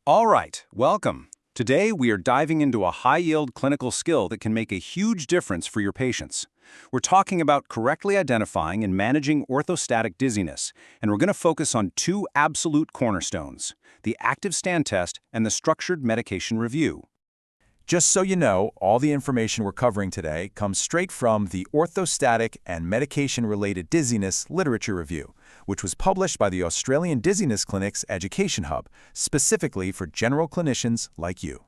All right, welcome. Today we are diving into a high-yield clinical skill that can make a huge difference for your patients. We're talking about correctly identifying and managing orthostatic dizziness, and we're going to focus on two absolute cornerstones, the active stand test and the structured medication review. Just so you know, all the information we're covering today comes straight from the Orthostatic and Medication-Related Dizziness Literature Review, which was published by the Australian Dizziness Clinics Education Hub, specifically for general clinicians like you.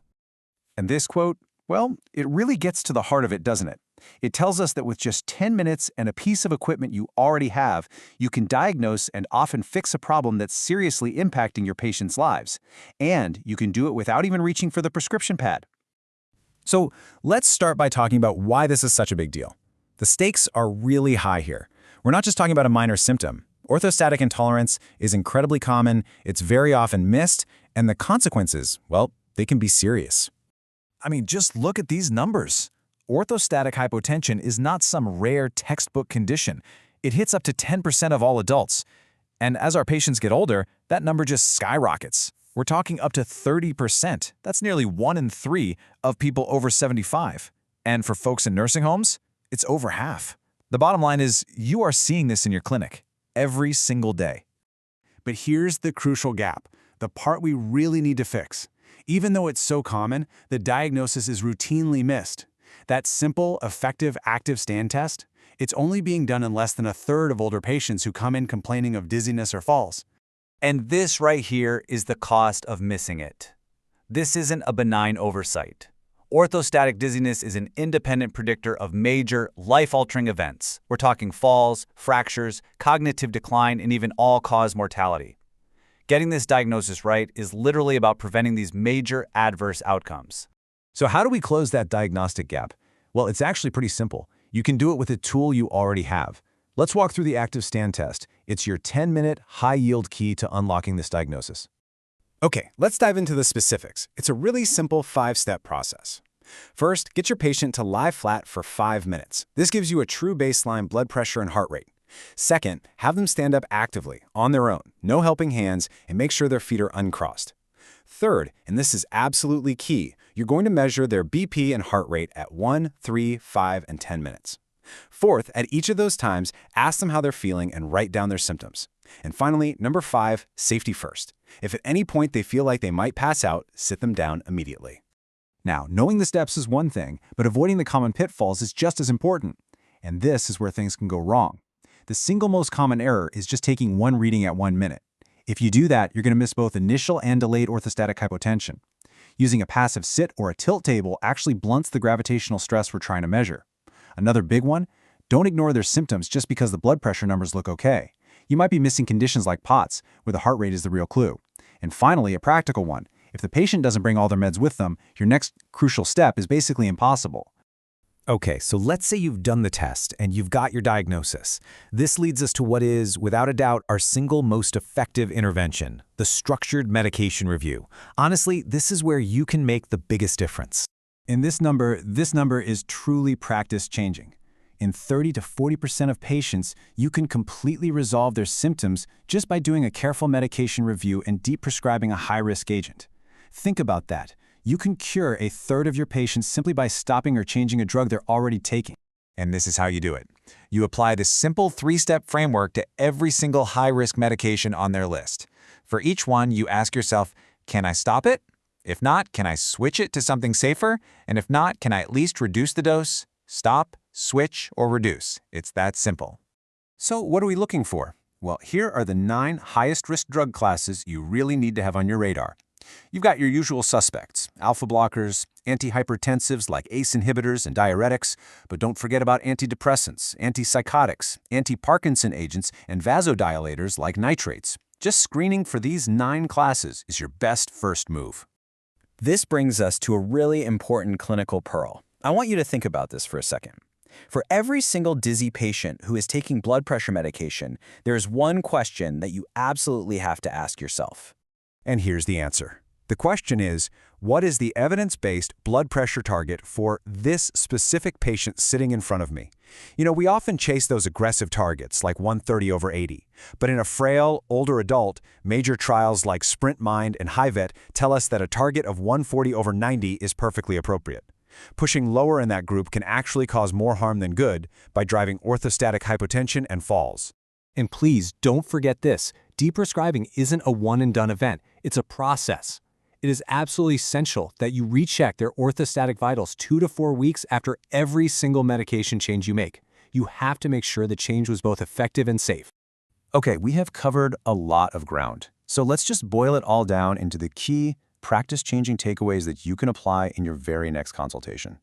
And this quote, well, it really gets to the heart of it, doesn't it? It tells us that with just 10 minutes and a piece of equipment you already have, you can diagnose and often fix a problem that's seriously impacting your patients' lives. And you can do it without even reaching for the prescription pad. So let's start by talking about why this is such a big deal. The stakes are really high here. We're not just talking about a minor symptom. Orthostatic intolerance is incredibly common, it's very often missed, and the consequences, well, they can be serious. I mean, just look at these numbers. Orthostatic hypotension is not some rare textbook condition. It hits up to 10% of all adults. And as our patients get older, that number just skyrockets. We're talking up to 30%. That's nearly 1 in 3 of people over 75. And for folks in nursing homes, it's over half. The bottom line is you are seeing this in your clinic every single day. But here's the crucial gap, the part we really need to fix. Even though it's so common, the diagnosis is routinely missed. That simple, effective active stand test, it's only being done in less than a third of older patients who come in complaining of dizziness or falls. And this right here is the cost of missing it. This isn't a benign oversight. Orthostatic dizziness is an independent predictor of major, life-altering events. We're talking falls, fractures, cognitive decline, and even all-cause mortality. Getting this diagnosis right is literally about preventing these major adverse outcomes. So how do we close that diagnostic gap? Well, it's actually pretty simple. You can do it with a tool you already have. Let's walk through the active stand test. It's your 10-minute high-yield key to unlocking this diagnosis. Okay, let's dive into the specifics. It's a really simple 5-step process. First, get your patient to lie flat for 5 minutes. This gives you a true baseline blood pressure and heart rate. Second, have them stand up actively, on their own, no helping hands, and make sure their feet are uncrossed. Third, and this is absolutely key, you're going to measure their BP and heart rate at 1, 3, 5, and 10 minutes. Fourth, at each of those times, ask them how they're feeling and write down their symptoms. And finally, number 5, safety first. If at any point they feel like they might pass out, sit them down immediately. Now, knowing the steps is one thing, but avoiding the common pitfalls is just as important. And this is where things can go wrong. The single most common error is just taking one reading at 1 minute. If you do that, you're going to miss both initial and delayed orthostatic hypotension. Using a passive sit or a tilt table actually blunts the gravitational stress we're trying to measure. Another big one, don't ignore their symptoms just because the blood pressure numbers look okay. You might be missing conditions like POTS, where the heart rate is the real clue. And finally, a practical one. If the patient doesn't bring all their meds with them, your next crucial step is basically impossible. Okay, so let's say you've done the test and you've got your diagnosis. This leads us to what is, without a doubt, our single most effective intervention, the structured medication review. Honestly, this is where you can make the biggest difference. And this number is truly practice-changing. In 30 to 40% of patients, you can completely resolve their symptoms just by doing a careful medication review and deprescribing a high-risk agent. Think about that. You can cure a third of your patients simply by stopping or changing a drug they're already taking. And this is how you do it. You apply this simple 3-step framework to every single high-risk medication on their list. For each one, you ask yourself, can I stop it? If not, can I switch it to something safer? And if not, can I at least reduce the dose? Stop, switch, or reduce. It's that simple. So what are we looking for? Well, here are the 9 highest-risk drug classes you really need to have on your radar. You've got your usual suspects, alpha blockers, antihypertensives like ACE inhibitors and diuretics, but don't forget about antidepressants, antipsychotics, anti-Parkinson agents, and vasodilators like nitrates. Just screening for these 9 classes is your best first move. This brings us to a really important clinical pearl. I want you to think about this for a second. For every single dizzy patient who is taking blood pressure medication, there is one question that you absolutely have to ask yourself. And here's the answer. The question is, what is the evidence-based blood pressure target for this specific patient sitting in front of me? We often chase those aggressive targets like 130/80. But in a frail, older adult, major trials like SPRINT-MIND and HYVET tell us that a target of 140/90 is perfectly appropriate. Pushing lower in that group can actually cause more harm than good by driving orthostatic hypotension and falls. And please don't forget this, deprescribing isn't a one-and-done event, it's a process. It is absolutely essential that you recheck their orthostatic vitals 2 to 4 weeks after every single medication change you make. You have to make sure the change was both effective and safe. Okay, we have covered a lot of ground. So let's just boil it all down into the key, practice-changing takeaways that you can apply in your very next consultation.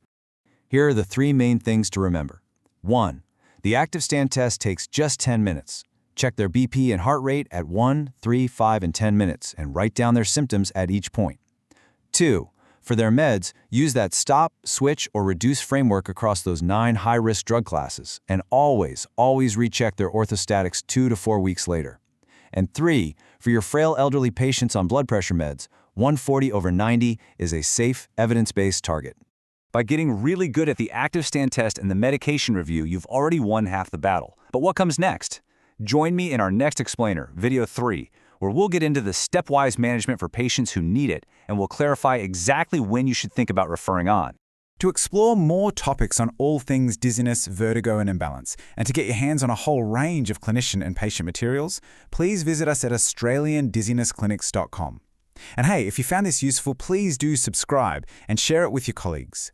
Here are the 3 main things to remember. 1. The active stand test takes just 10 minutes. Check their BP and heart rate at 1, 3, 5, and 10 minutes and write down their symptoms at each point. 2. For their meds, use that stop, switch, or reduce framework across those 9 high-risk drug classes, and always recheck their orthostatics 2 to 4 weeks later. And 3. For your frail elderly patients on blood pressure meds, 140/90 is a safe, evidence-based target. By getting really good at the active stand test and the medication review, you've already won half the battle. But what comes next? Join me in our next explainer, video 3, where we'll get into the stepwise management for patients who need it, and we'll clarify exactly when you should think about referring on. To explore more topics on all things dizziness, vertigo, and imbalance, and to get your hands on a whole range of clinician and patient materials, please visit us at AustralianDizzinessClinics.com. And hey, if you found this useful, please do subscribe and share it with your colleagues.